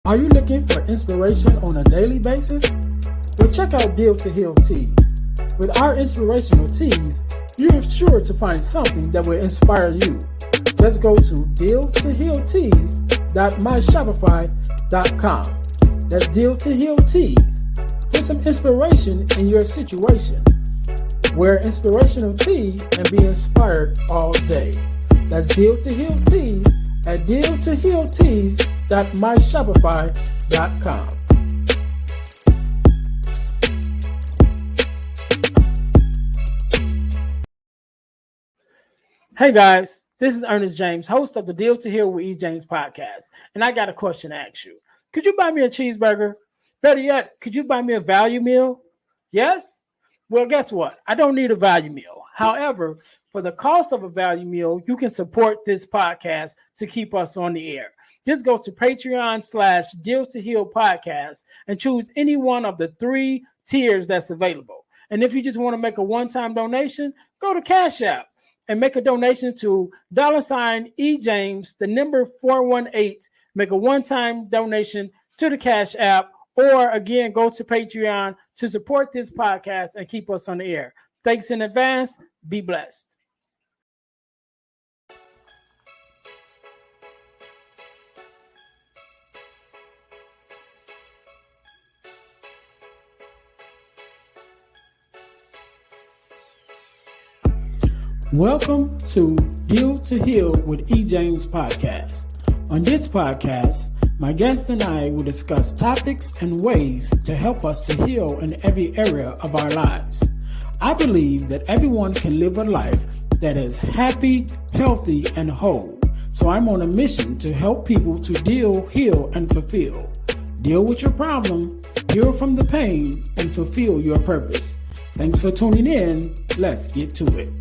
Are you looking for inspiration on a daily basis? Well, check out Deal to Heal Tees. With our inspirational tees, you're sure to find something that will inspire you. Just go to dealtohealtees.myshopify.com. That's Deal to Heal Tees. Put some inspiration in your situation. Wear inspirational tee and be inspired all day. That's Deal to Heal Tees at dealtohealtees.myshopify.com. Hey guys, this is Ernest James, host of the Deal to Heal with E. James podcast, and I got a question to ask you. Could you buy me a cheeseburger? Better yet, could you buy me a value meal? Yes? Well, guess what? I don't need a value meal. However, for the cost of a value meal, you can support this podcast to keep us on the air. Just go to Patreon/Deal to Heal podcast and choose any one of the 3 tiers that's available. And if you just want to make a one-time donation, go to Cash App and make a donation to $EJames, the number 418. Make a one-time donation to the Cash App, or again, go to Patreon to support this podcast and keep us on the air. Thanks in advance. Be blessed. Welcome to Deal to Heal with E. James podcast. On this podcast, my guest and I will discuss topics and ways to help us to heal in every area of our lives. I believe that everyone can live a life that is happy, healthy, and whole. So I'm on a mission to help people to deal, heal, and fulfill. Deal with your problem, heal from the pain, and fulfill your purpose. Thanks for tuning in. Let's get to it.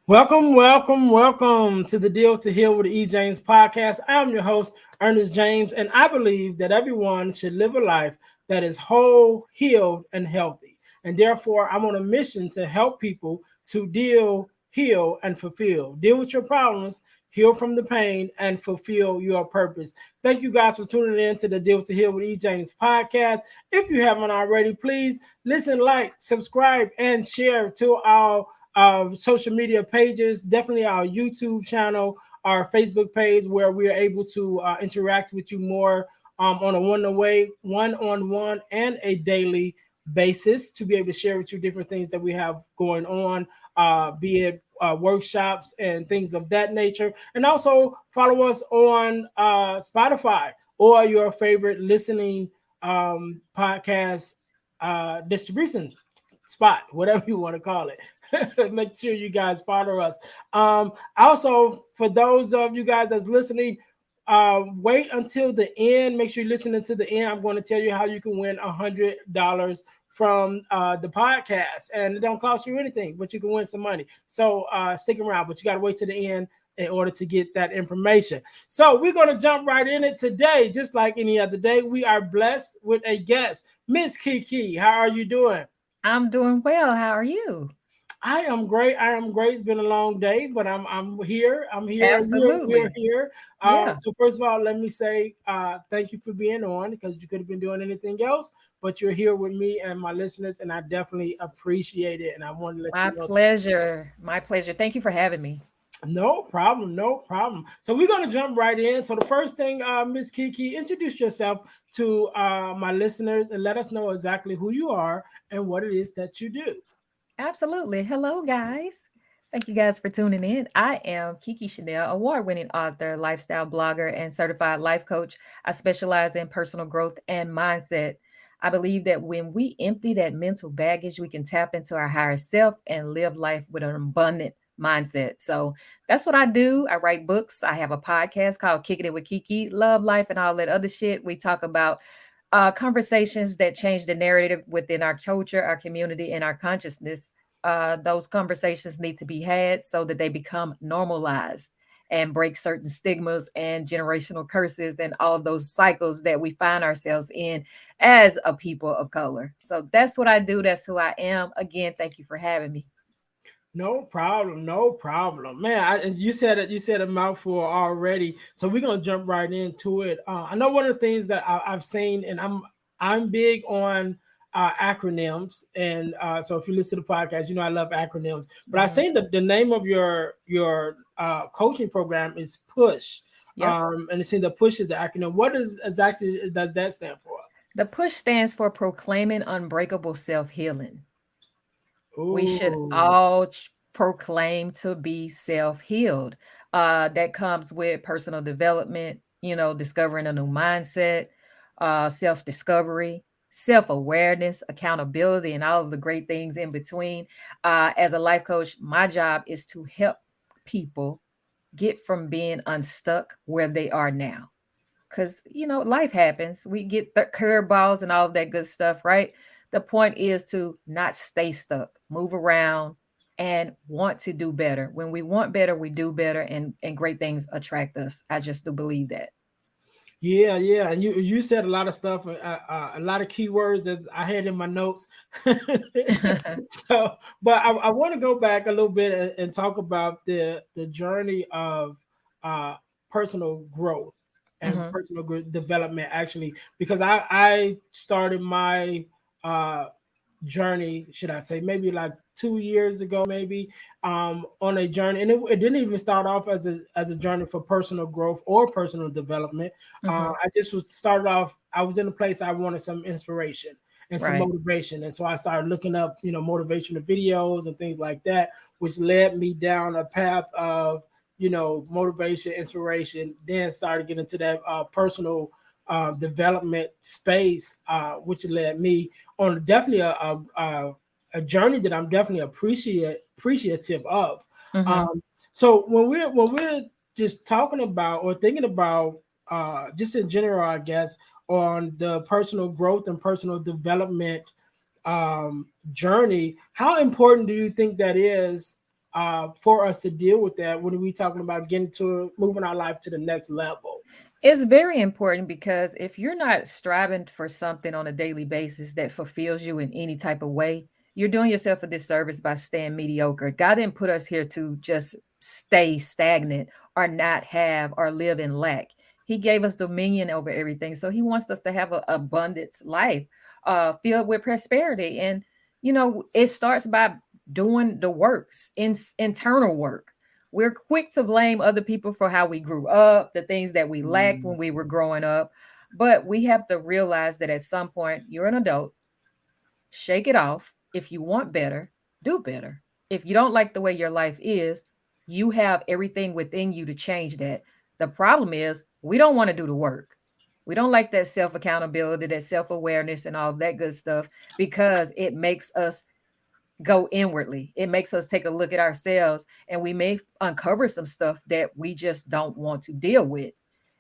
Welcome to the Deal to Heal with the E. James podcast. I'm your host, Ernest James, and I believe that everyone should live a life that is whole, healed, and healthy. And therefore, I'm on a mission to help people to deal, heal, and fulfill. Deal with your problems, heal from the pain, and fulfill your purpose. Thank you guys for tuning in to the Deal to Heal with E. James podcast. If you haven't already, please listen, like, subscribe, and share to our social media pages, definitely our YouTube channel, our Facebook page, where we are able to interact with you more on a one-on-one and a daily basis, to be able to share with you different things that we have going on, be it workshops and things of that nature. And also follow us on Spotify or your favorite listening podcast distribution spot, whatever you want to call it. Make sure you guys follow us. Also, for those of you guys that's listening, wait until the end. Make sure you're listening to the end. I'm going to tell you how you can win $100 from the podcast, and it don't cost you anything, but you can win some money. So stick around, but you got to wait to the end in order to get that information. So we're going to jump right in it today. Just like any other day, we are blessed with a guest, Miss Kiki. How are you doing? I'm doing well. How are you? I am great. It's been a long day, but I'm here. We're Absolutely. here. Yeah. So first of all, let me say thank you for being on, because you could have been doing anything else, but you're here with me and my listeners, and I definitely appreciate it. And I want to let My you know. pleasure. My pleasure. Thank you for having me. No problem. So we're gonna jump right in. So the first thing, Miss Kiki, introduce yourself to my listeners and let us know exactly who you are and what it is that you do. Absolutely. Hello, guys. Thank you guys for tuning in. I am Kiki Chanel, award-winning author, lifestyle blogger, and certified life coach. I specialize in personal growth and mindset. I believe that when we empty that mental baggage, we can tap into our higher self and live life with an abundant mindset. So that's what I do. I write books. I have a podcast called Kicking It with Kiki, Love Life, and all that other shit. We talk about conversations that change the narrative within our culture, our community, and our consciousness. Those conversations need to be had so that they become normalized and break certain stigmas and generational curses and all of those cycles that we find ourselves in as a people of color. So that's what I do. That's who I am. Again, thank you for having me. No problem, no problem, man. And you said a mouthful already, so we're gonna jump right into it. I know one of the things that I've seen, and I'm big on acronyms, and so if you listen to the podcast, you know I love acronyms. But I Mhm. seen the name of your coaching program is Push, Yep. and it seems that Push is the acronym. What is exactly does that stand for? The push stands for proclaiming unbreakable self healing. We should Ooh, all proclaim to be self-healed. That comes with personal development, discovering a new mindset, self-discovery, self-awareness, accountability, and all of the great things in between. As a life coach, my job is to help people get from being unstuck where they are now, because life happens. We get the curveballs and all of that good stuff, right? The point is to not stay stuck, move around, and want to do better. When we want better, we do better, and great things attract us. I just do believe that. yeah, yeah, and you said a lot of stuff, a lot of keywords that I had in my notes. So, but I want to go back a little bit and talk about the journey of uh, personal growth and Hmm. personal development, actually, because I started my uh, journey, should I say, maybe like 2 years ago, maybe, on a journey. And it didn't even start off as a journey for personal growth or personal development. Hmm. I just was started off, I was in a place I wanted some inspiration and some Right. motivation. And so I started looking up, motivational videos and things like that, which led me down a path of, motivation, inspiration, then started getting into that personal development space, which led me on definitely a journey that I'm definitely appreciative of. Hmm. So when we're just talking about or thinking about just in general, I guess, on the personal growth and personal development journey, how important do you think that is for us to deal with that when we talking about getting to moving our life to the next level? It's very important because if you're not striving for something on a daily basis that fulfills you in any type of way, you're doing yourself a disservice by staying mediocre. God didn't put us here to just stay stagnant or not have or live in lack. He gave us dominion over everything. So he wants us to have an abundance life filled with prosperity. And, it starts by doing the works, internal work. We're quick to blame other people for how we grew up, the things that we lacked when we were growing up. But we have to realize that at some point, you're an adult, shake it off. If you want better, do better. If you don't like the way your life is, you have everything within you to change that. The problem is, we don't want to do the work. We don't like that self accountability, that self awareness, and all that good stuff because it makes us go inwardly. It makes us take a look at ourselves and we may uncover some stuff that we just don't want to deal with.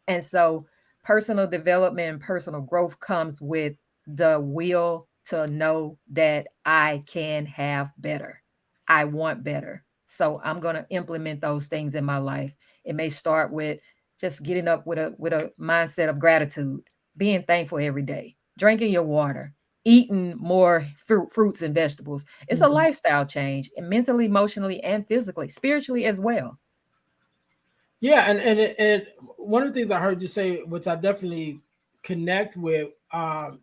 And so personal development and personal growth comes with the will to know that I can have better. I want better. So I'm going to implement those things in my life. It may start with just getting up with a mindset of gratitude, being thankful every day, drinking your water, eating more fruits and vegetables. It's a Mhm. lifestyle change, and mentally, emotionally, and physically, spiritually as well. Yeah, and one of the things I heard you say, which I definitely connect with,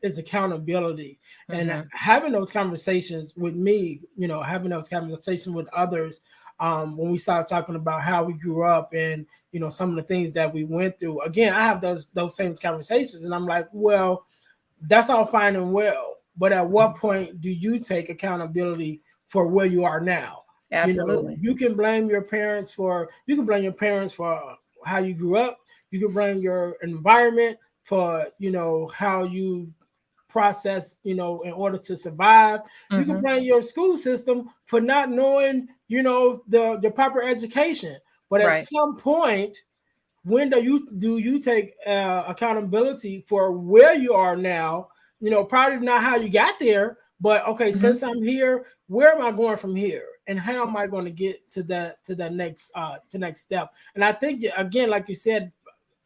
is accountability and Hmm. having those conversations with me. Having those conversations with others. When we start talking about how we grew up and some of the things that we went through. Again, I have those same conversations, and I'm like, well, that's all fine and well, but at what point do you take accountability for where you are now? Absolutely. You can blame your parents for how you grew up. You can blame your environment for how you process, in order to survive. You can Hmm. blame your school system for not knowing, the proper education. But at Right. some point, when do you take accountability for where you are now? Probably not how you got there, but okay, Hmm. since I'm here, where am I going from here, and how am I going to get to that next step? And I think, again, like you said,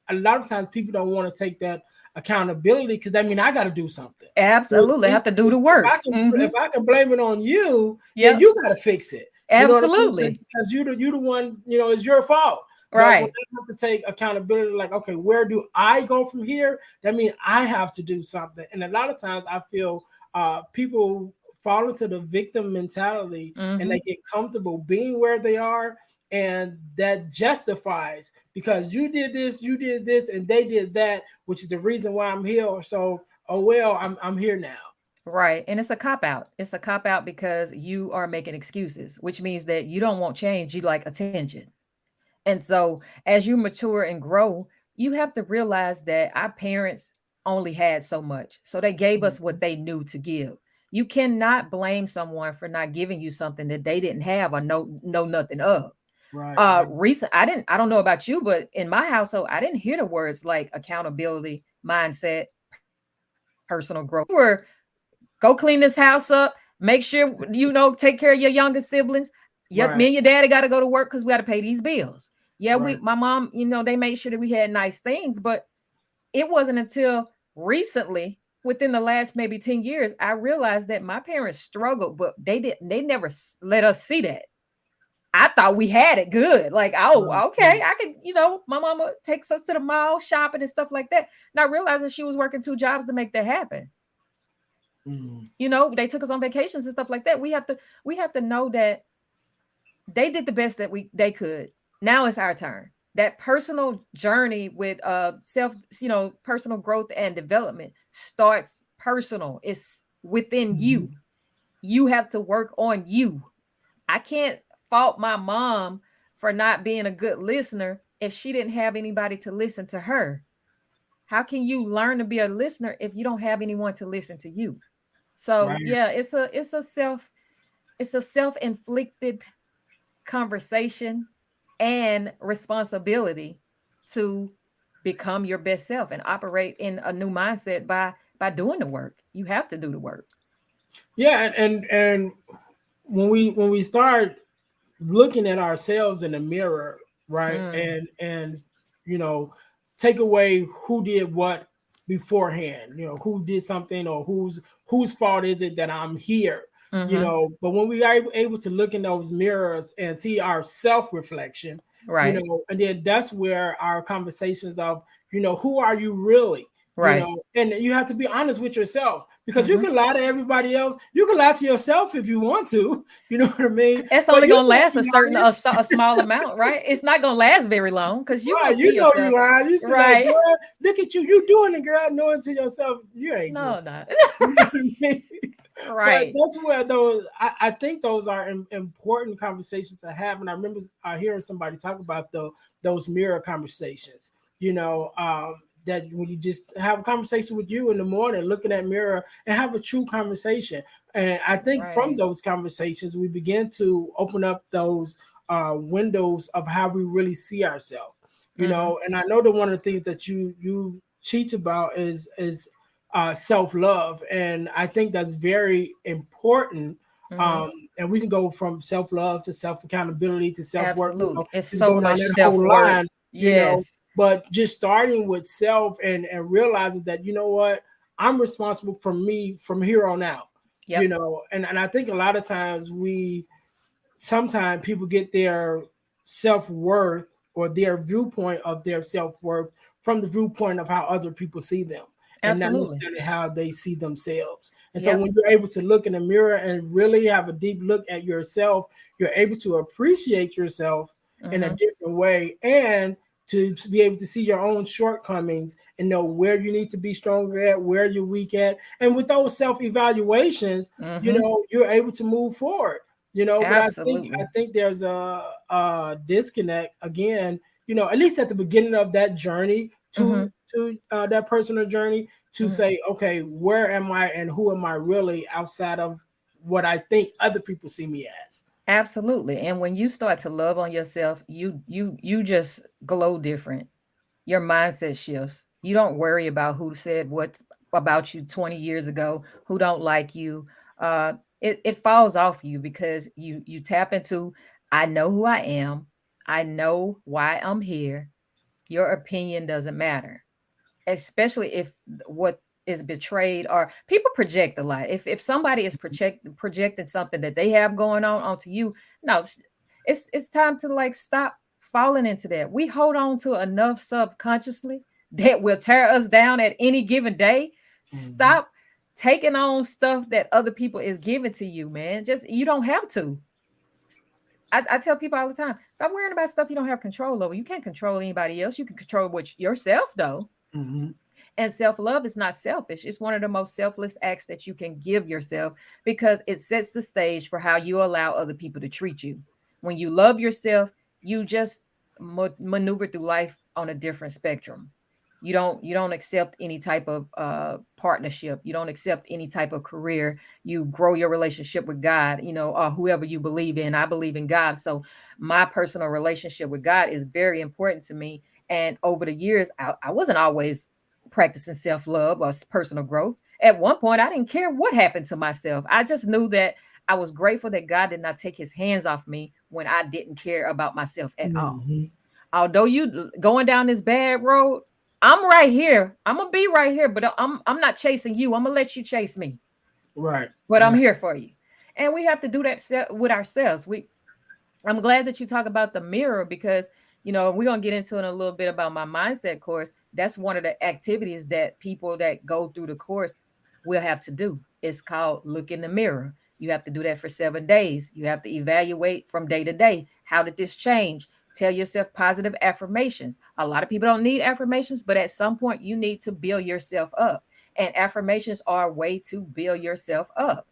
a lot of times people don't want to take that accountability because that mean I got to do something. So Absolutely. I have to do the if work. I can blame it on you, then Yep. you got to fix it. You know what I mean? Absolutely. Because you the one, it's your fault. But when Right. I have to take accountability, like, okay, where do I go from here? That means I have to do something. And a lot of times I feel people fall into the victim mentality and they Hmm. get comfortable being where they are. And that justifies because you did this, and they did that, which is the reason why I'm here. So, oh well, I'm here now. Right. And it's a cop out. It's a cop out because you are making excuses, which means that you don't want change. You like attention. And so as you mature and grow, you have to realize that our parents only had so much. So they gave us what Mhm. they knew to give. You cannot blame someone for not giving you something that they didn't have or know nothing of. Right, right, I don't know about you, but in my household, I didn't hear the words like accountability, mindset, personal growth. Were go clean this house up, make sure take care of your younger siblings. Yep, me and right, your daddy got to go to work because we got to pay these bills. Yeah, right. my mom, they made sure that we had nice things, but it wasn't until recently, within the last maybe 10 years, I realized that my parents struggled, but they never let us see that. I thought we had it good. Like, Right, oh, right. okay, I could, my mama takes us to the mall shopping and stuff like that. Not realizing she was working two jobs to make that happen. Mhm. They took us on vacations and stuff like that. We have to know that they did the best that they could. Now it's our turn. That personal journey with self, personal growth and development starts personal. It's within Mhm. you. You have to work on you. I can't fault my mom for not being a good listener if she didn't have anybody to listen to her. How can you learn to be a listener if you don't have anyone to listen to you? So Right. yeah, it's a self-inflicted conversation and responsibility to become your best self and operate in a new mindset by doing the work. You have to do the work. Yeah, and when we start looking at ourselves in the mirror, right, Mm, and you know, take away who did what beforehand, who did something, or whose fault is it that I'm here, mm-hmm. but when we are able to look in those mirrors and see our self reflection, Right. and then that's where our conversations of, who are you really, Right. and you have to be honest with yourself, because you Mm-hmm. can lie to everybody else, you can lie to yourself if you want to, you know what I mean, It's but only you gonna know last you a certain lying. a small amount, right? It's not gonna last very long because you're gonna Right, see you yourself. lying. You sit like, Right. girl, look at you. You doing it, girl, knowing to yourself, you ain't doing No, it. not You know what I mean? But right. that's where I think those are important conversations to have. And I remember hearing somebody talk about those mirror conversations, that when you just have a conversation with you in the morning, look in that mirror and have a true conversation. And I think from Right. those conversations, we begin to open up those windows of how we really see ourselves. Mm-hmm. And I know that one of the things that you teach about is self love, and I think that's very important. Mm-hmm. And we can go from self love to self accountability to self work. Absolutely. It's Just so go down much that whole self-work. line. You know, Yes. but just starting with self and realizing that, what, I'm responsible for me from here on out. Yep. And I think a lot of times sometimes people get their self worth or their viewpoint of their self worth from the viewpoint of how other people see them, and not Absolutely. necessarily how they see themselves. And so Yep. when you're able to look in the mirror and really have a deep look at yourself, you're able to appreciate yourself in a Mm-hmm. different way, and to be able to see your own shortcomings and know where you need to be stronger at, where you're weak at. And with those self evaluations, Mm-hmm. you're able to move forward. But I think there's a disconnect again. At least at the beginning of that journey Mm-hmm. to that personal journey, to Mm-hmm. say, okay, where am I and who am I really outside of what I think other people see me as. Absolutely. And when you start to love on yourself, you just glow different. Your mindset shifts. You don't worry about who said what about you 20 years ago, who don't like you. It falls off you because you tap into, I know who I am. I know why I'm here. Your opinion doesn't matter, especially if what is betrayed, or people project a lot. If somebody is projecting something that they have going on onto you, no, it's time to like stop falling into that. We hold on to enough subconsciously that will tear us down at any given day. Mhm. Stop taking on stuff that other people is giving to you, man. Just you don't have to. I tell people all the time, stop worrying about stuff you don't have control over. You can't control anybody else. You can control yourself, though. Mhm. And self love is not selfish. It's one of the most selfless acts that you can give yourself because it sets the stage for how you allow other people to treat you. When you love yourself, you just maneuver through life on a different spectrum. You don't accept any type of partnership. You don't accept any type of career. You grow your relationship with God, or whoever you believe in. I believe in God. So my personal relationship with God is very important to me. And over the years, I wasn't always practicing self-love or personal growth. At one point, I didn't care what happened to myself. I just knew that I was grateful that God did not take his hands off me when I didn't care about myself at all. Mhm. Although you going down this bad road, I'm right here. I'm gonna be right here, but I'm not chasing you. I'm gonna let you chase me, Right. but I'm Right. here for you. And we have to do that with ourselves. I'm glad that you talk about the mirror because we're gonna get into it in a little bit about my mindset course. That's one of the activities that people that go through the course will have to do. It's called look in the mirror. You have to do that for 7 days. You have to evaluate from day to day. How did this change? Tell yourself positive affirmations. A lot of people don't need affirmations, but at some point you need to build yourself up. And affirmations are a way to build yourself up.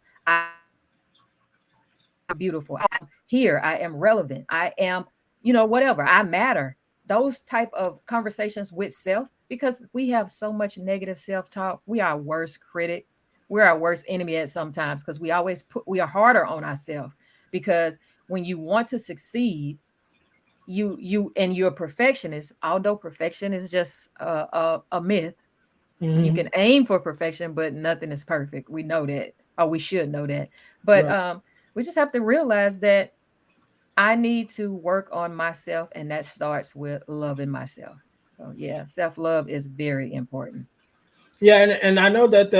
Beautiful. I am here. I am relevant. I am, whatever. I matter. Those type of conversations with self, because we have so much negative self-talk. We are our worst critic. We're our worst enemy at sometimes because we are harder on ourselves because when you want to succeed, and you're a perfectionist, although perfection is just a myth. You Mhm. can aim for perfection, but nothing is perfect. We know that, or we should know that. But Right. we just have to realize that I need to work on myself, and that starts with loving myself. So yeah, self-love is very important. Yeah, and I know that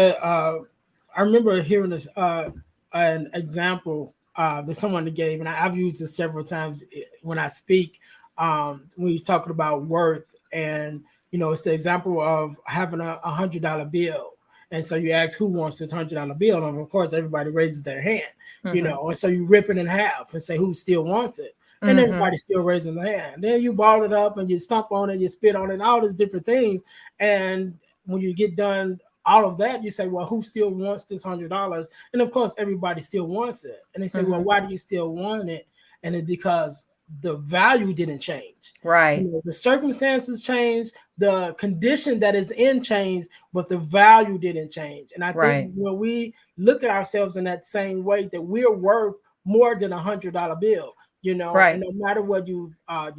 I remember hearing this an example that someone gave, and I've used it several times when I speak. When you're talking about worth, and it's the example of having a $100 bill, and so you ask who wants this $100 bill, and of course everybody raises their hand, Mm-hmm. and so you rip it in half and say who still wants it, and Mm-hmm. everybody's still raising their hand. Then you ball it up and you stomp on it, you spit on it, all these different things, and when you get done all of that, you say, well, who still wants this $100? And of course, everybody still wants it. And they say, well, Mm-hmm. why do you still want it? And it's because the value didn't change. Right. The circumstances changed, the condition that is in changed, but the value didn't change. And I think Right. when we look at ourselves in that same way, that we're worth more than $100 bill. And Right. no matter what you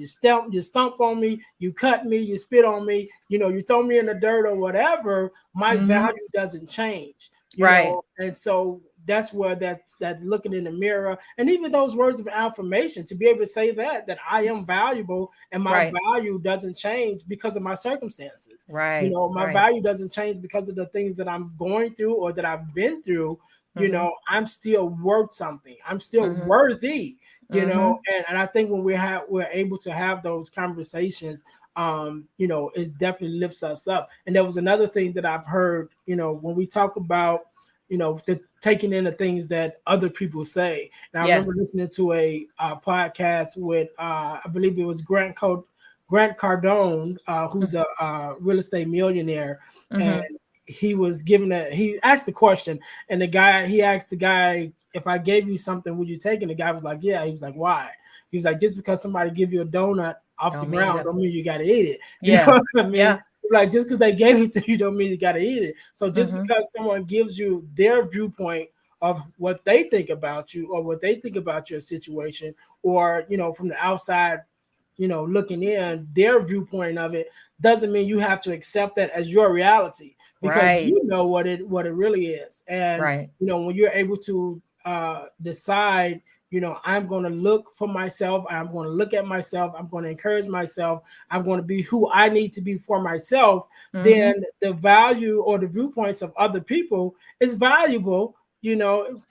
stomp on me, you cut me, you spit on me, you throw me in the dirt or whatever, my Mm-hmm. value doesn't change. Right. And so that's where that looking in the mirror, and even those words of affirmation, to be able to say that I am valuable and my Right. value doesn't change because of my circumstances. Right. My Right. value doesn't change because of the things that I'm going through or that I've been through. Mm-hmm. I'm still worth something. I'm still Mm-hmm. worthy. Mm-hmm. And I think when we're able to have those conversations, it definitely lifts us up. And there was another thing that I've heard, when we talk about, the taking in the things that other people say. And I Yeah. remember listening to a podcast with, I believe it was Grant Cardone, who's a real estate millionaire, and Mm-hmm. he asked the question, and he asked the guy, if I gave you something, would you take it? And the guy was like, yeah. He was like, why? He was like, just because somebody give you a donut off the Don't mean you ground have don't to. mean you got to eat it. You know Yeah. what I mean? Yeah. Like, just because they gave it to you don't mean you got to eat it. So just Mm-hmm. because someone gives you their viewpoint of what they think about you or what they think about your situation, or from the outside, looking in, their viewpoint of it, doesn't mean you have to accept that as your reality, because Right. you know what it really is. And Right. when you're able to decide I'm going to look for myself. I'm going to look at myself. I'm going to encourage myself. I'm going to be who I need to be for myself. Mm-hmm. Then the value or the viewpoints of other people is valuable,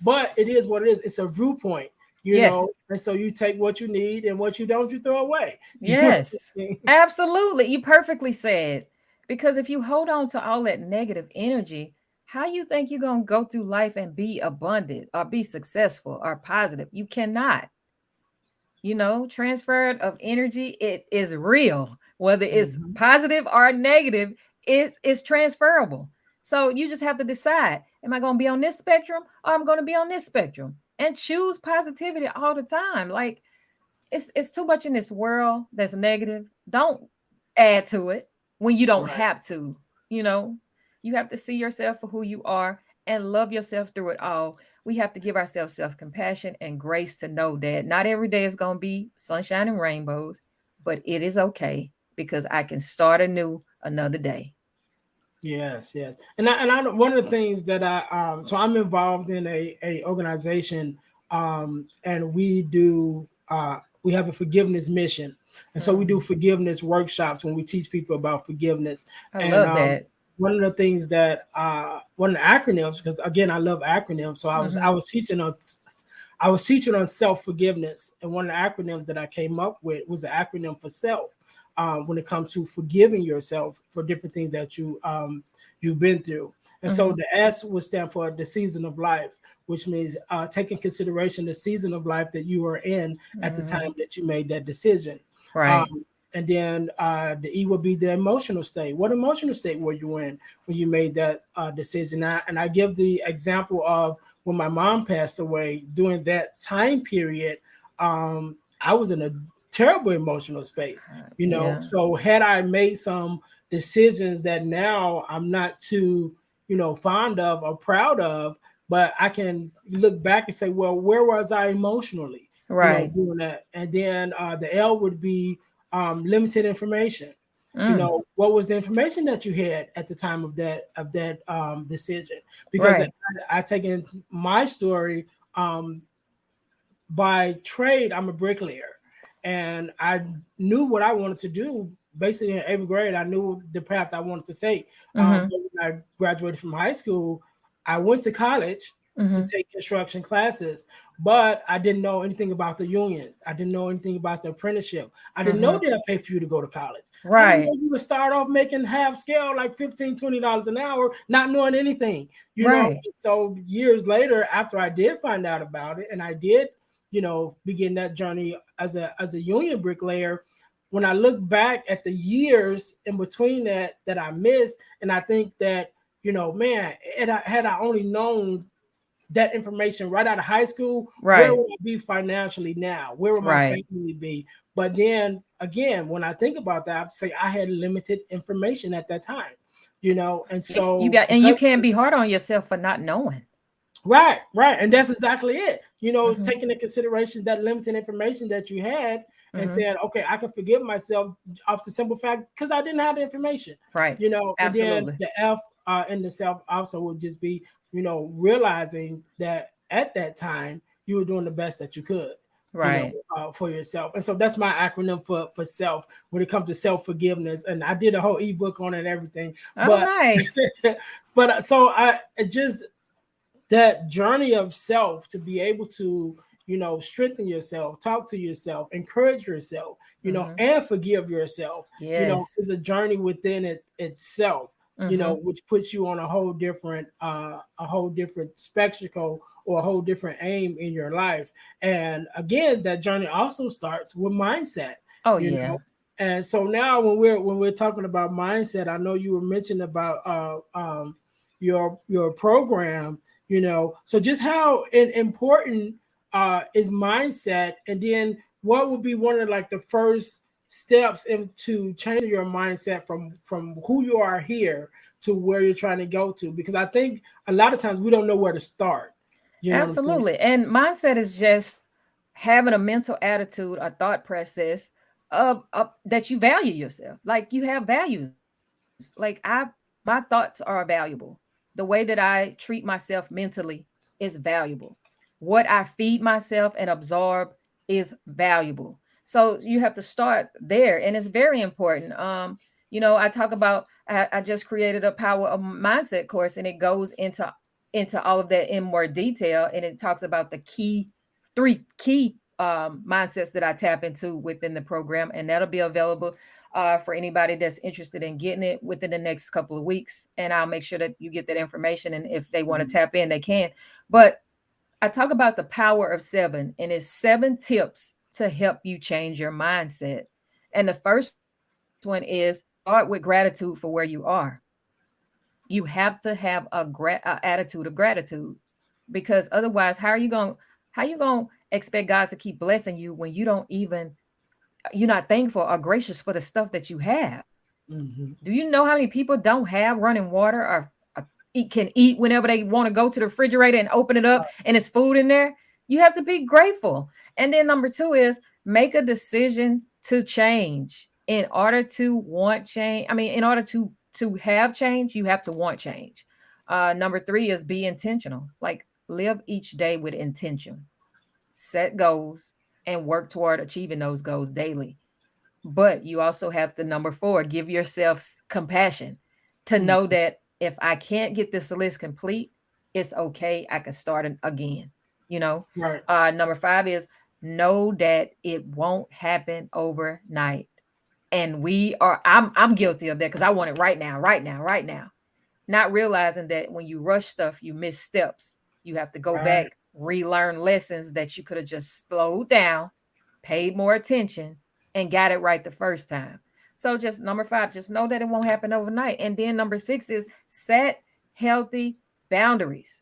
but it is what it is. It's a viewpoint, Yes. and so you take what you need and what you don't, you throw away. You know what Yes. I mean? Absolutely. You perfectly said. Because if you hold on to all that negative energy, how you think you're going to go through life and be abundant or be successful or positive? You cannot. Transfer of energy, it is real. Whether it's Mhm. positive or negative, it's transferable. So you just have to decide, am I going to be on this spectrum or I'm going to be on this spectrum? And choose positivity all the time. Like, it's too much in this world that's negative. Don't add to it when you don't Right. have to. You know, you have to see yourself for who you are and love yourself through it all. We have to give ourselves self compassion and grace to know that not every day is going to be sunshine and rainbows, but it is okay because I can start anew another day. Yes, yes, and I one of the things that so I'm involved in a organization, and we have a forgiveness mission, and so we do Mm, forgiveness workshops when we teach people about forgiveness, I and love that. one of the things that one of the acronyms, because again I love acronyms, so I Hmm. was teaching on. I was teaching on self forgiveness, and one of the acronyms that I came up with was the acronym for self. When it comes to forgiving yourself for different things that you've been through. And so Hmm. the S would stand for the season of life, which means taking consideration the season of life that you were in at the Hmm. time that you made that decision. Right. Um, and then the E would be the emotional state. What emotional state were you in when you made that decision? And I give the example of when my mom passed away during that time period. I was in a terrible emotional space, Yeah. So had I made some decisions that now I'm not too, fond of or proud of, but I can look back and say, well, where was I emotionally, Right. doing that? And then the L would be limited information. Mm, What was the information that you had at the time of that decision? Because right. I taken my story. By trade, I'm a bricklayer, and I knew what I wanted to do. Basically, in 8th grade, I knew the path I wanted to take. Hmm. But when I graduated from high school, I went to college to Hmm. take construction classes, but I didn't know anything about the unions. I didn't know anything about the apprenticeship. I didn't know Hmm. they'd pay for you to go to college. I didn't know Right. you would start off making half scale, like $15, $20 an hour, not knowing anything. Right. So years later, after I did find out about it, and I did begin that journey as a union bricklayer. When I look back at the years in between that I missed, and I think that man, had I only known that information right out of high school, where Right. would I be financially now? Where would my Right. family be? But then again, when I think about that, I have to say I had limited information at that time, and You so got, and you because can't be hard on yourself for not knowing. right, right. And that's exactly it. Hmm. Taking into consideration that limited information that you had and Hmm. saying, okay, I can forgive myself off the simple fact because I didn't have the information, Right. and then Absolutely. the F in the self also would just be, realizing that at that time you were doing the best that you could, Right. for yourself. And so that's my acronym for self when it comes to self forgiveness. And I did a whole ebook on it and everything. Oh, But, nice. so I it just, that journey of self to be able to strengthen yourself, talk to yourself, encourage yourself, Hmm. and forgive yourself, Yes. is a journey within itself, Hmm. which puts you on a whole different spectacle or a whole different aim in your life. And again, that journey also starts with mindset, Oh, you yeah. know and so now when we're talking about mindset, I know you were mentioning about your program, so just how important is mindset, and then what would be one of like the first steps into changing your mindset from who you are here to where you're trying to go to, because I think a lot of times we don't know where to start. You know what I'm saying? Absolutely. And mindset is just having a mental attitude, a thought process of that you value yourself. Like you have values. My thoughts are valuable. The way that I treat myself mentally is valuable. what I feed myself and absorb is valuable. So you have to start there, and it's very important. I talk about I just created a power of mindset course, and it goes into all of that in more detail, and it talks about the three key mindsets that I tap into within the program, and that'll be available for anybody that's interested in getting it within the next couple of weeks. And I'll make sure that you get that information, and if they want to tap in, they can. But I talk about the power of seven, and it's 7 tips to help you change your mindset. And the first one is start with gratitude for where you are. You have to have a attitude of gratitude, because otherwise, how you going to expect God to keep blessing you when you're not thankful or gracious for the stuff that you have? Mm-hmm. Do you know how many people don't have running water, or can eat whenever they want to go to the refrigerator and open it up and it's food in there? You have to be grateful. And then number two is make a decision to change. In order to want change, I mean, in order to have change, you have to want change. Number three is be intentional. Like, live each day with intention, set goals, and work toward achieving those goals daily. But you also have the number four, give yourself compassion to Mm-hmm. know that if I can't get this list complete, it's okay. I can start it again. You know, Right. number five is know that it won't happen overnight. And I'm guilty of that, because I want it right now, right now, right now, not realizing that when you rush stuff, you miss steps. You have to go Right. back, relearn lessons that you could have just slowed down, paid more attention, and got it right the first time. So just number five, just know that it won't happen overnight. And then number six is set healthy boundaries.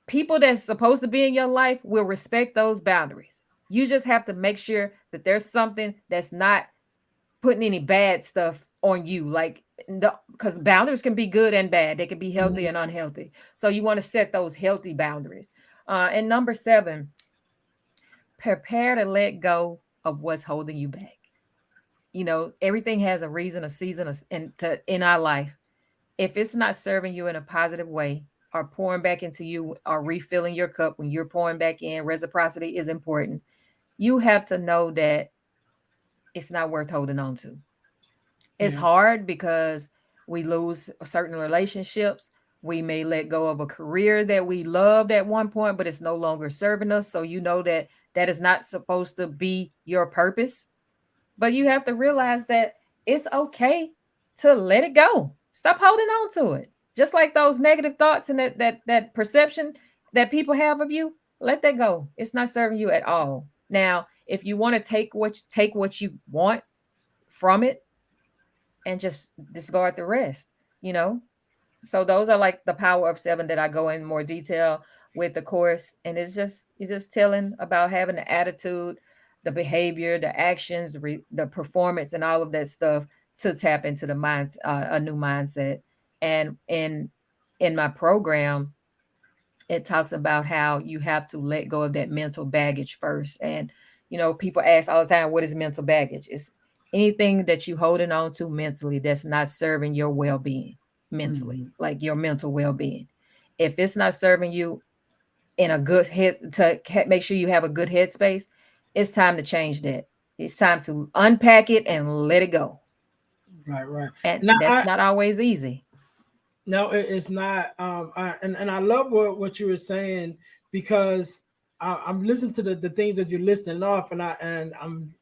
People that's supposed to be in your life will respect those boundaries. You just have to make sure that there's something that's not putting any bad stuff on you, like, because boundaries can be good and bad, they can be healthy Mm-hmm. and unhealthy. So you want to set those healthy boundaries. And number seven, prepare to let go of what's holding you back. Everything has a reason, a season, in our life. If it's not serving you in a positive way, or pouring back into you, or refilling your cup when you're pouring back in, reciprocity is important. You have to know that it's not worth holding on to. It's Yeah. hard because we lose certain relationships. We may let go of a career that we loved at one point, but it's no longer serving us. So you know that that is not supposed to be your purpose. But you have to realize that it's okay to let it go. Stop holding on to it. Just like those negative thoughts and that perception that people have of you, let that go. It's not serving you at all. Now, if you want to take what you want from it, and just discard the rest, you know? So those are like the power of seven that I go in more detail with the course. And it's just telling about having the attitude, the behavior, the actions, the performance, and all of that stuff to tap into the minds, a new mindset. And in my program, it talks about how you have to let go of that mental baggage first. And people ask all the time, what is mental baggage? It's anything that you holding on to mentally that's not serving your well-being mentally, Mm-hmm. like your mental well-being. If it's not serving you in a good head, to make sure you have a good headspace, it's time to change that. It's time to unpack it and let it go. Right. Right. And Now, that's not always easy. no, it's not. And I love what you were saying, because I'm listening to the things that you're listing off, and I'm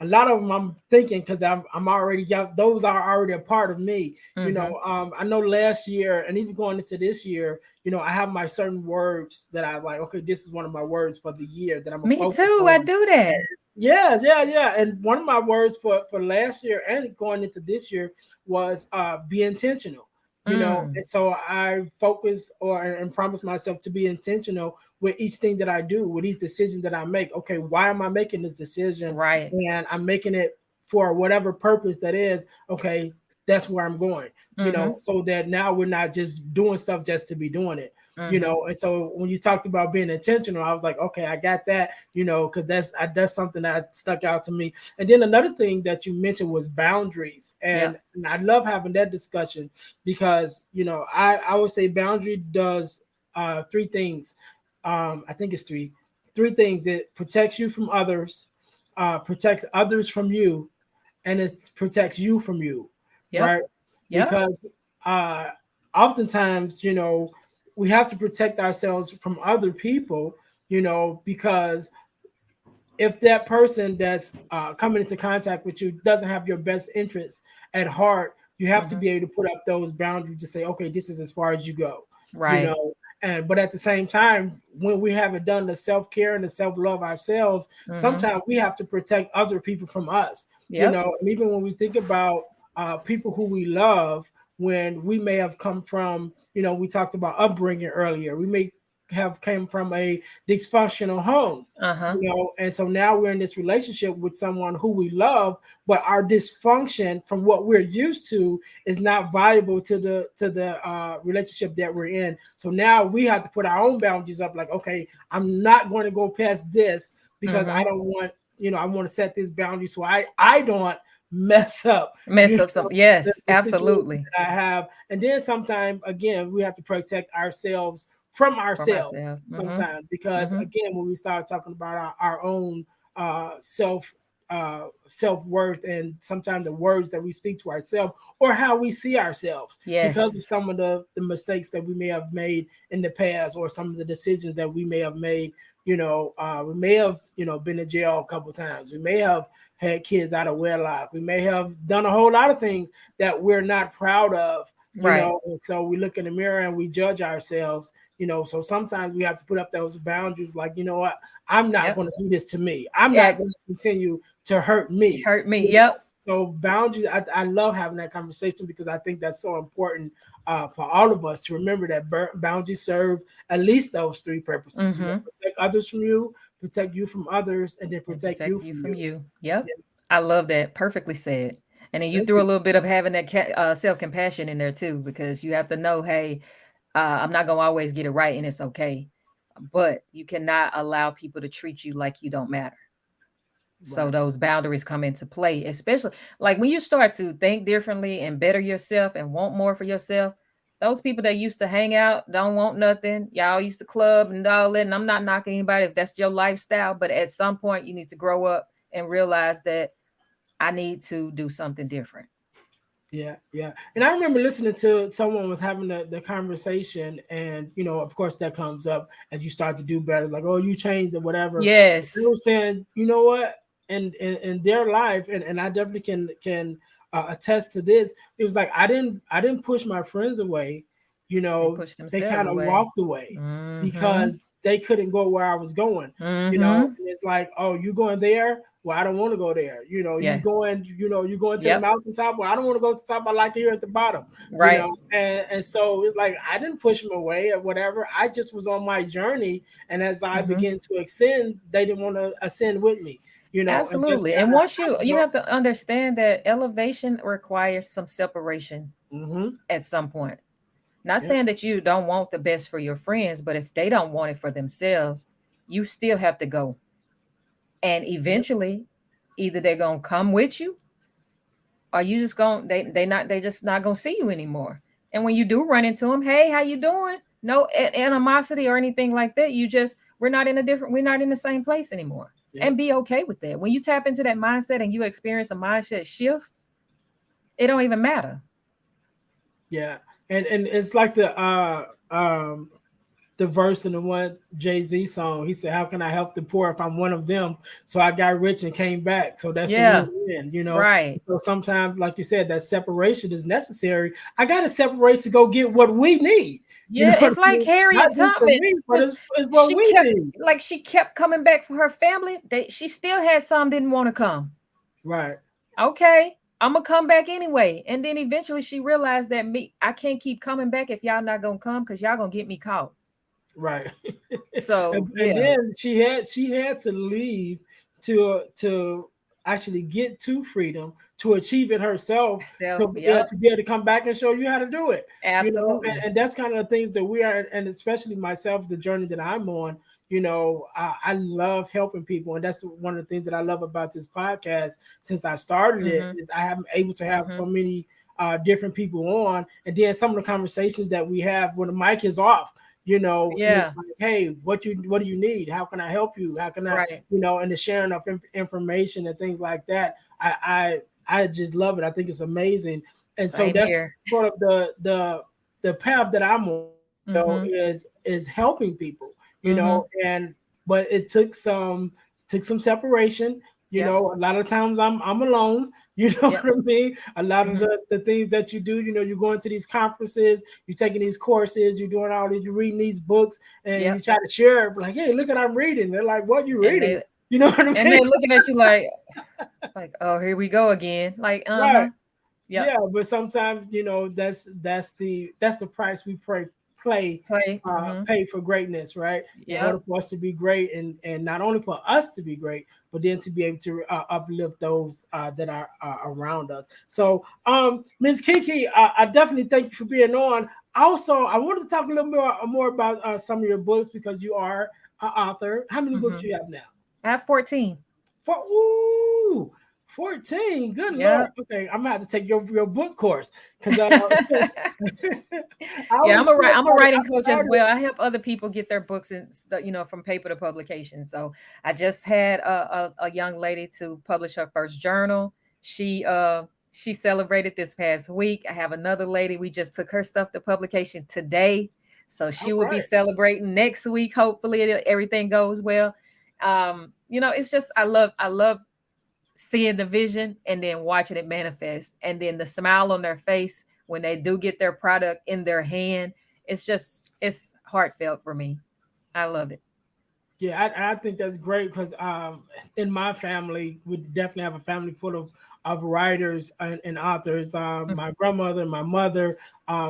a lot of them I'm thinking, because I'm already, yeah, those are already a part of me. Mm-hmm. I know last year and even going into this year, I have my certain words that I like. Okay, this is one of my words for the year that I'm gonna Me focus too. I on. do that. Yeah, yeah, yeah. And one of my words for last year and going into this year was be intentional. Mm, And so I focus and promise myself to be intentional with each thing that I do, with each decision that I make. Okay, why am I making this decision? right. And I'm making it for whatever purpose that is. Okay, that's where I'm going. Mm-hmm. So that now we're not just doing stuff just to be doing it. Mm-hmm. And so when you talked about being intentional, I was like, okay, I got that, because that's something that stuck out to me. And then another thing that you mentioned was boundaries, and, Yep. and I love having that discussion, because I would say boundary does three things. I think it's three things. It protects you from others, protects others from you, and it protects you from you, Yep. right? Yep. Because uh, oftentimes, we have to protect ourselves from other people, because if that person that's coming into contact with you doesn't have your best interest at heart, you have to Hmm. be able to put up those boundaries to say, okay, this is as far as you go, you Right. know. And but at the same time, when we haven't done the self care and the self love ourselves, Hmm. sometimes we have to protect other people from us, Yep. And even when we think about people who we love, when we may have come from, we talked about upbringing earlier, we may have came from a dysfunctional home, Uh-huh. and so now we're in this relationship with someone who we love, but our dysfunction from what we're used to is not viable to the relationship that we're in. So now we have to put our own boundaries up, like, okay, I'm not going to go past this because I Hmm. don't want, I want to set this boundary so I don't mess up, Mess up something. Yes, the situation absolutely. that I have. And then sometimes again we have to protect ourselves from From ourselves ourselves. Hmm. sometimes, because Hmm. again when we start talking about our own self-worth, and sometimes the words that we speak to ourselves or how we see ourselves because of Yes. some of the mistakes that we may have made in the past, or some of the decisions that we may have made. We may have been in jail a couple times, we may have had kids out of wedlock, we may have done a whole lot of things that we're not proud of, Right. and so we look in the mirror and we judge ourselves, so sometimes we have to put up those boundaries, like, what, I'm not Yep. going to do this to me, I'm not Yeah. going to continue to hurt me. Hurt me. you know? Yep. So boundaries, I love having that conversation because I think that's so important for all of us to remember that boundaries serve at least those three purposes. Hmm. Protect others from you, protect you from others, and then And protect you protect you from from you. you. Yep. Yeah, I love that. Perfectly said. And then you thank threw a you. little bit of having that self compassion in there too, because you have to know, hey, I'm not gonna always get it right, and it's okay. But you cannot allow people to treat you like you don't matter. So Right. those boundaries come into play, especially like when you start to think differently and better yourself and want more for yourself. Those people that used to hang out, don't want nothing. Y'all used to club and all that. And I'm not knocking anybody if that's your lifestyle, but at some point you need to grow up and realize that I need to do something different. Yeah, yeah. And I remember listening to someone was having the conversation, and of course, that comes up as you start to do better, like, oh, you changed or whatever. They Yes. were saying, you know what, and in their life, and I definitely can attest to this. It was like I didn't push my friends away. They push They themselves kind of away. walked away Mm-hmm. because they couldn't go where I was going. Mm-hmm. And it's like, oh, you going there? Well, I don't want to go there. You Yeah. going, you going to the Yep. mountaintop. Well, I don't want to go to the top. I like it here at the bottom. Right. And so it's like I didn't push them away or whatever. I just was on my journey, and as I Mm-hmm. began to ascend, they didn't want to ascend with me. And just Absolutely. kind And of once you have to understand that elevation requires some separation mm-hmm, at some point. Not yep, saying that you don't want the best for your friends, but if they don't want it for themselves, you still have to go. And yep, eventually, either they're gonna come with you, or you just going they just not gonna see you anymore. And when you do run into them, hey, how you doing? No animosity or anything like that. You just we're not in the same place anymore. yep, And be okay with that. When you tap into that mindset and you experience a mindset shift, it don't even matter. yeah. And it's like the verse in the one Jay-Z song. He said, "How can I help the poor if I'm one of them?" So I got rich and came back. So that's the Yeah, win. right. So sometimes, like you said, that separation is necessary. I got to separate to go get what we need. You know Yeah, what it's I like mean? Not Harriet just for Tubman. me, but Just it's what she we kept need. she kept coming back for her family. She still had some didn't want to come. Right, Okay, I'm gonna come back anyway. And then eventually she realized that I can't keep coming back if y'all not gonna come because y'all gonna get me caught. right. So And yeah, then she had to leave to actually get to freedom, to achieve it herself, self. to Yep, be able to come back and show you how to do it. absolutely. And that's kind of the things that we are, and especially myself, the journey that I'm on. I love helping people, and that's one of the things that I love about this podcast. Since I started it, Mm-hmm. is I am able to have Mm-hmm. so many different people on, and then some of the conversations that we have when the mic is off. and it's Yeah. like, hey, what do you need? How can I help you? How can I, Right. and the sharing of information and things like that. I just love it. I think it's amazing. And so Same that's here. sort of the path that I'm on, Mm-hmm. is helping people, Mm-hmm. and but it took some separation. Yep. A lot of times I'm alone. You know Yep. what I mean? A lot of Mm-hmm. the things that you do, you're going to these conferences, you're taking these courses, you're doing all these, you're reading these books, and you Yep. try to share it, like, hey, look at I'm reading. They're like, what you And reading? they You know what I and mean? they're looking at you like, oh, here we go again. Like, Right. uh-huh. Yep. Yeah, but sometimes that's the price we play Play. Mm-hmm. pay for greatness, right? In order Yep. for us to be great, and not only for us to be great, but then to be able to uplift those that are around us. So, Ms. Kiki, I definitely thank you for being on. Also, I wanted to talk a little more about some of your books, because you are an author. How many books Mm-hmm. do you have now? I have 14. Ooh, 14. Good Lord. Yep. Okay, I'm gonna have to take your book course, because I Yeah, always tell I'm a everybody writing I coach as started. well. I help other people get their books from paper to publication. So I just had a young lady to publish her first journal. She celebrated this past week. I have another lady. We just took her stuff to publication today. So All she will be right. celebrating next week. Hopefully everything goes well. It's just I love seeing the vision and then watching it manifest, and then the smile on their face when they do get their product in their hand. It's heartfelt for me. I love it. Yeah, I think that's great, because in my family, we definitely have a family full of writers and authors. My Mhm. grandmother, my mother,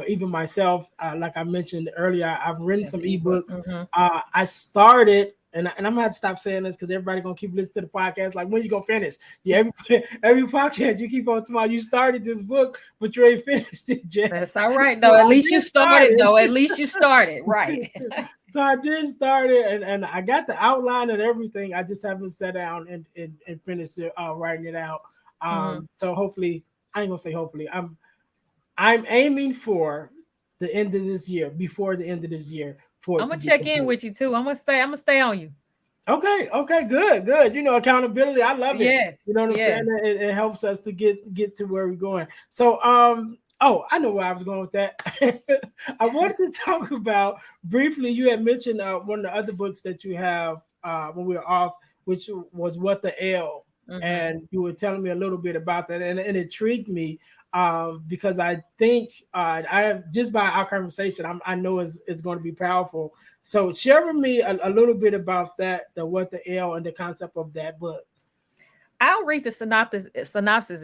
even myself. Like I mentioned earlier, I've written Yes, some ebook. ebooks. Hmm. I started, and I'm gonna have to stop saying this, because everybody gonna keep listening to the podcast. Like, when you gonna finish? Yeah, every podcast you keep on tomorrow. You started this book, but you ain't finished it yet. That's all right So though. At I least you did started started. though. At least you started right. So I did start it, and I got the outline and everything. I just haven't sat down and finished it, writing it out. Hmm. So hopefully, I ain't gonna say hopefully. I'm aiming for the end of this year, before the end of this year, for it I'm to gonna be check in complete. with you too. I'm gonna stay on you. Okay, okay, good, good. Accountability. I love it. You Yes, know what I'm saying? yes. It helps us to get to where we're going. So, oh, I know where I was going with that. I wanted to talk about briefly. You had mentioned one of the other books that you have when we were off, which was What the L, Hmm. and you were telling me a little bit about that, and it intrigued me, because I think I have, just by our conversation, I know it's going to be powerful. So share with me a little bit about that, the What the L, and the concept of that book. I'll read the synopsis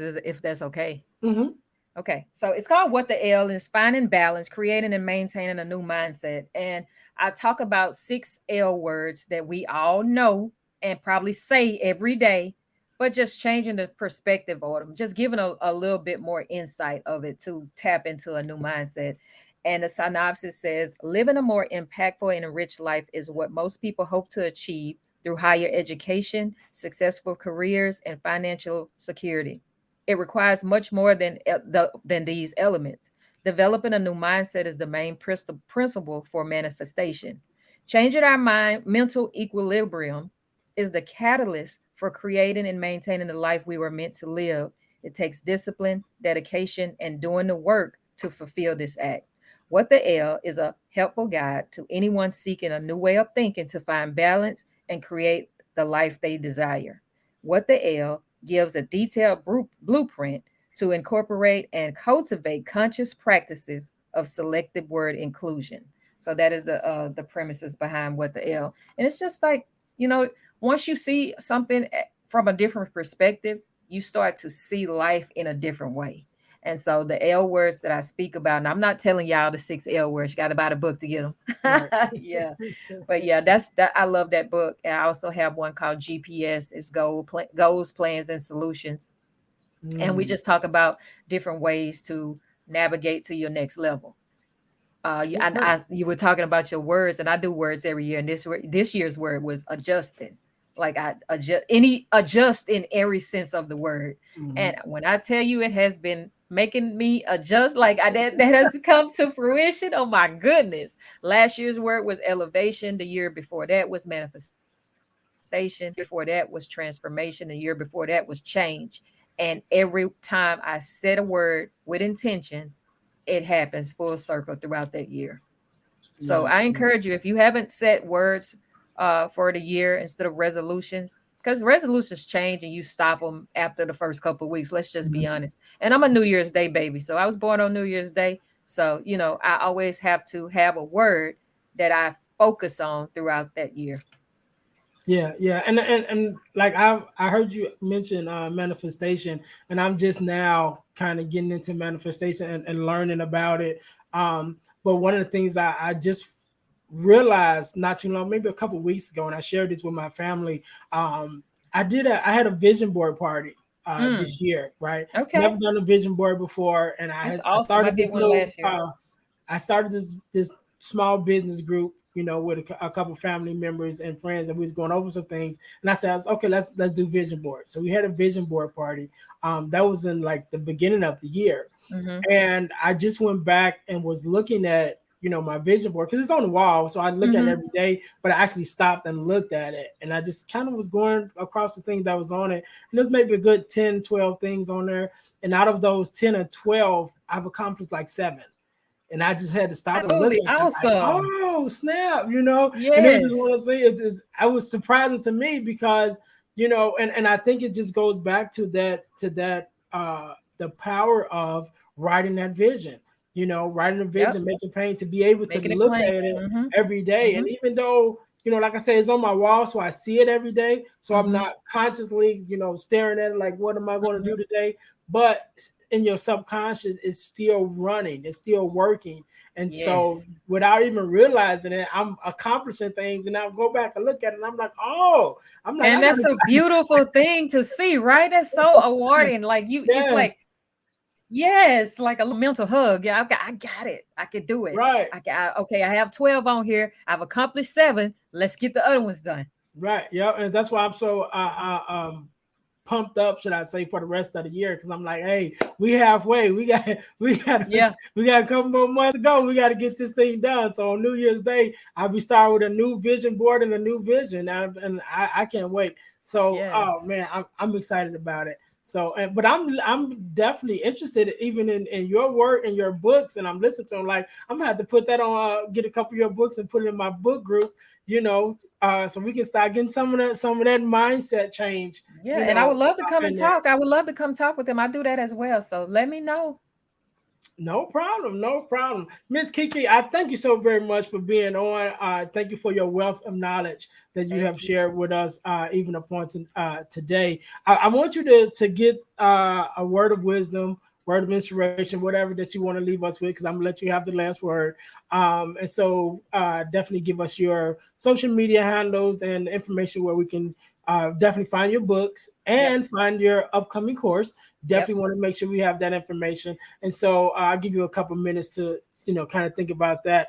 if that's okay. Mm-hmm. Okay, so it's called What the L, and it's finding balance, creating and maintaining a new mindset. And I talk about 6 L words that we all know and probably say every day, but just changing the perspective of them, just giving a little bit more insight of it to tap into a new mindset. And the synopsis says, living a more impactful and enriched life is what most people hope to achieve through higher education, successful careers, and financial security. It requires much more than these elements. Developing a new mindset is the main principle for manifestation. Changing our mental equilibrium is the catalyst for creating and maintaining the life we were meant to live. It takes discipline, dedication, and doing the work to fulfill this act. What the L is a helpful guide to anyone seeking a new way of thinking to find balance and create the life they desire. What the L gives a detailed blueprint to incorporate and cultivate conscious practices of selective word inclusion. So that is the premises behind What the L. And it's just like, you know, once you see something from a different perspective, you start to see life in a different way. And so the L words that I speak about, and I'm not telling y'all the 6 L words, you got to buy the book to get them. Right. Yeah. But yeah, that's that. I love that book. And I also have one called GPS. It's goals, plans, and solutions. And we Mm. just talk about different ways to navigate to your next level. Okay. You were talking about your words, and I do words every year. And this year's word was adjusting. Like I adjust in every sense of the word. Mhm. And when I tell you it has been making me adjust, like that has come to fruition. Oh my goodness. Last year's word was elevation. The year before that was manifestation. Before that was transformation. The year before that was change. And every time I said a word with intention, it happens full circle throughout that year. So Yeah. I encourage you, if you haven't set words for the year instead of resolutions, because resolutions change and you stop them after the first couple of weeks. Let's just be Mhm. honest. And I'm a New Year's Day baby. So I was born on New Year's Day. So, I always have to have a word that I focus on throughout that year. Yeah, yeah, and like I heard you mention manifestation, and I'm just now kind of getting into manifestation and learning about it. But one of the things I just realized not too long, maybe a couple weeks ago, and I shared this with my family. Um, I had a vision board party Mm, this year, right? okay. Never done a vision board before, and That's I awesome. I started did this one little last year. I started this small business group, with a couple family members and friends, and we was going over some things. And I said, okay, let's do vision board. So we had a vision board party. That was in like the beginning of the year, Mm-hmm. and I just went back and was looking at my vision board because it's on the wall, so I look at it Mm-hmm. every day. But I actually stopped and looked at it, and I just kind of was going across the things that was on it, and there's maybe a good 10, 12 things on there. And out of those 10 or 12, I've accomplished like seven, and I just had to stop and look Absolutely at them like, awesome. oh snap, and it was just one Yes. of those things. I was surprising to me because and I think it just goes back to that the power of writing that vision. Writing a Yep. vision, making pain to be able to Making it look plain. at it Mm-hmm. every day, Mm-hmm. and even though. Like I said, it's on my wall, so I see it every day. So I'm Mm-hmm. not consciously, staring at it like, what am I going to do Mm-hmm. today? But in your subconscious, it's still running, it's still working. And so Yes. without even realizing it, I'm accomplishing things, and I'll go back and look at it and I'm like, oh, I'm like, And I that's gotta a beautiful thing to see, right? That's so awarding. Like it's yes, like, yes, like a little mental hug. Yeah, I got it. I could do it. right. Okay, I have 12 on here. I've accomplished seven. Let's get the other ones done. Right. Yeah. And that's why I'm so pumped up, should I say, for the rest of the year. Because I'm like, hey, we halfway. We got Yeah. we got a couple more months to go. We got to get this thing done. So on New Year's Day, I'll be starting with a new vision board and a new vision. And I can't wait. So oh Yes. man, I'm excited about it. So, but I'm definitely interested even in your work and your books, and I'm listening to them. Like I'm gonna have to put that on, get a couple of your books and put it in my book group. So we can start getting some of that mindset change. Yeah. And I would love to come and In there. talk. I would love to come talk with them. I do that as well. So let me know. No problem, no problem. Miss Kiki, I thank you so very much for being on. Thank you for your wealth of knowledge that you have Thank you. shared with us, even upon today. I want you to get a word of wisdom, word of inspiration, whatever that you want to leave us with, because I'm gonna let you have the last word. And so definitely give us your social media handles and information where we can definitely find your books Yep. and find your upcoming course. Yep. Definitely want to make sure we have that information. And so I'll give you a couple minutes to, kind of think about that.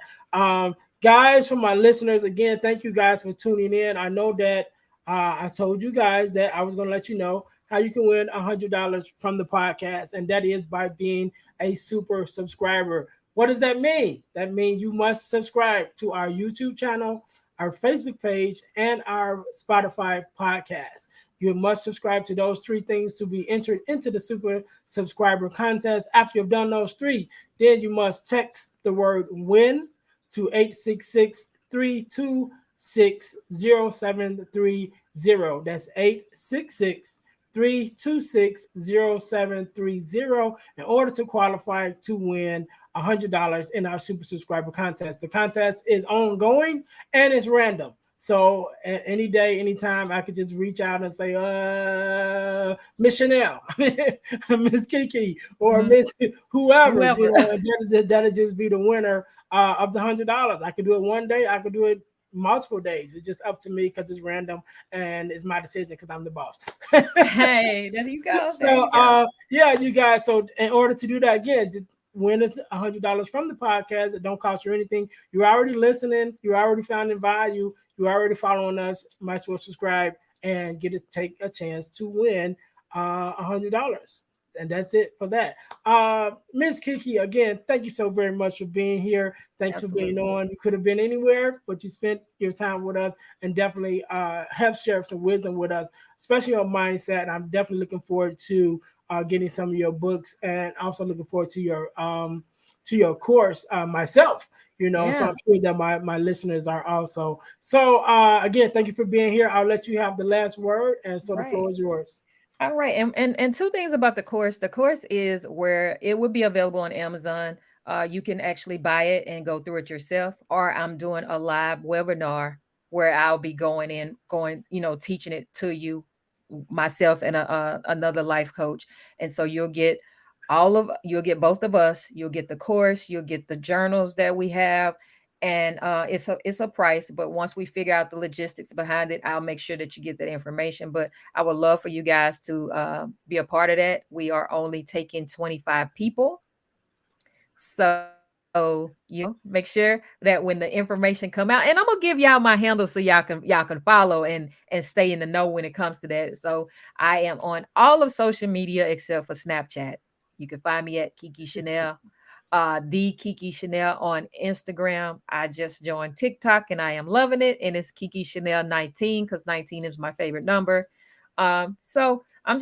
Guys, for my listeners, again, thank you guys for tuning in. I know that I told you guys that I was going to let you know how you can win $100 from the podcast, and that is by being a super subscriber. What does that mean? That means you must subscribe to our YouTube channel, our Facebook page, and our Spotify podcast. You must subscribe to those three things to be entered into the super subscriber contest. After you've done those three, then you must text the word win to 866-326-0730. That's 866-326-0730 in order to qualify to win $100 in our super subscriber contest. The contest is ongoing and it's random. So any day, anytime, I could just reach out and say, Miss Chanel, Miss Kiki, or Mhm. Miss whoever, Whoever. that'll just be the winner of the $100. I could do it one day. I could do it multiple days. It's just up to me because it's random and it's my decision because I'm the boss. Hey, there you go. There So you go. yeah, you guys. So in order to do that again, to win $100 from the podcast, it don't cost you anything. You're already listening. You already finding value. You already following us. Might as well subscribe and take a chance to win $100. And that's it for that. Miss Kiki, again, thank you so very much for being here. Thanks for being Absolutely. on. You could have been anywhere, but you spent your time with us and definitely have shared some wisdom with us, especially on mindset. And I'm definitely looking forward to getting some of your books, and also looking forward to your course myself. So Yeah. I'm sure that my listeners are also. So again, thank you for being here. I'll let you have the last word, and so the Right. floor is yours. All right. And two things about the course. The course is where it would be available on Amazon. You can actually buy it and go through it yourself, or I'm doing a live webinar where I'll be teaching it to you myself and another life coach. And so you'll get both of us, you'll get the course, you'll get the journals that we have. And it's a price, but once we figure out the logistics behind it, I'll make sure that you get that information. But I would love for you guys to be a part of that. We are only taking 25 people. So, make sure that when the information come out, and I'm gonna give y'all my handle so y'all can follow and stay in the know when it comes to that. So I am on all of social media except for Snapchat. You can find me at Kiki Chanel, the Kiki Chanel on Instagram. I just joined TikTok and I am loving it. And it's Kiki Chanel 19 because 19 is my favorite number. So I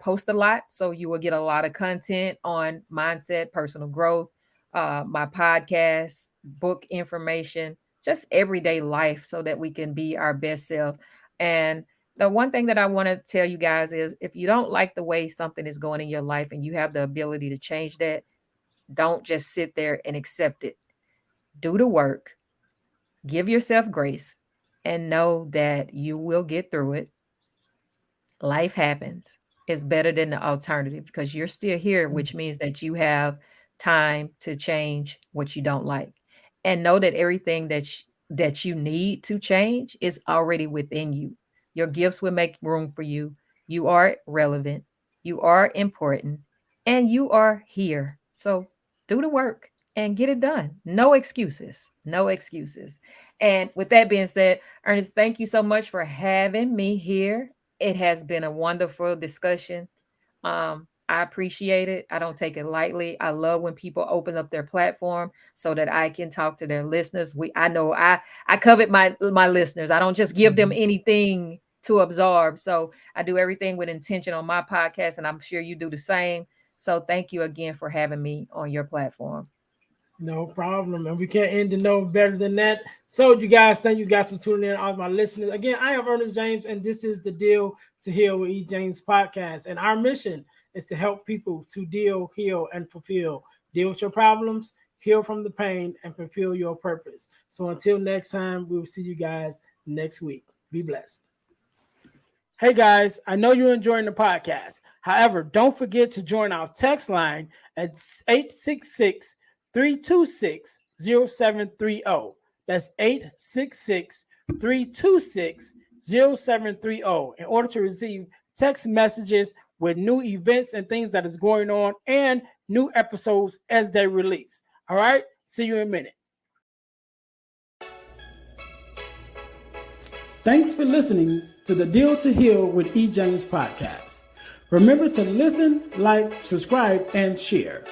post a lot, so you will get a lot of content on mindset, personal growth, my podcast, book information, just everyday life, so that we can be our best self. And the one thing that I want to tell you guys is, if you don't like the way something is going in your life and you have the ability to change that, don't just sit there and accept it. Do the work, give yourself grace, and know that you will get through it. Life happens. It's better than the alternative because you're still here, which means that you have time to change what you don't like. And know that everything that you need to change is already within you. Your gifts will make room for you. You are relevant. You are important, and you are here. So do the work and get it done. No excuses. No excuses. And with that being said, Ernest, thank you so much for having me here. It has been a wonderful discussion. I appreciate it. I don't take it lightly. I love when people open up their platform so that I can talk to their listeners. I know I covet my listeners. I don't just give them anything to absorb. So I do everything with intention on my podcast, and I'm sure you do the same. So thank you again for having me on your platform. No problem. And we can't end the no better than that. So, you guys, thank you guys for tuning in, all my listeners. Again, I am Ernest James, and this is the Deal to Heal with E. James podcast. And our mission is to help people to deal, heal, and fulfill. Deal with your problems, heal from the pain, and fulfill your purpose. So, until next time, we will see you guys next week. Be blessed. Hey guys, I know you're enjoying the podcast. However, don't forget to join our text line at 866 326 0730. That's 866 326 0730 in order to receive text messages with new events and things that is going on and new episodes as they release. All right, see you in a minute. Thanks for listening to the Deal to Heal with E. James podcast. Remember to listen, like, subscribe, and share.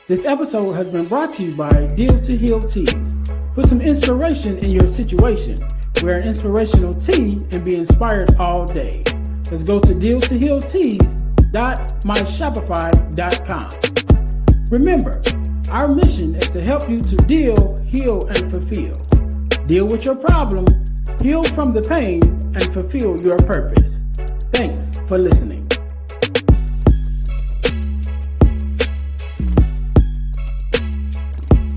This episode has been brought to you by Deal to Heal Teas. Put some inspiration in your situation. Wear an inspirational tea and be inspired all day. Let's go to dealtohealteas.myshopify.com. Remember, our mission is to help you to deal, heal, and fulfill. Deal with your problem, heal from the pain, and fulfill your purpose. Thanks for listening.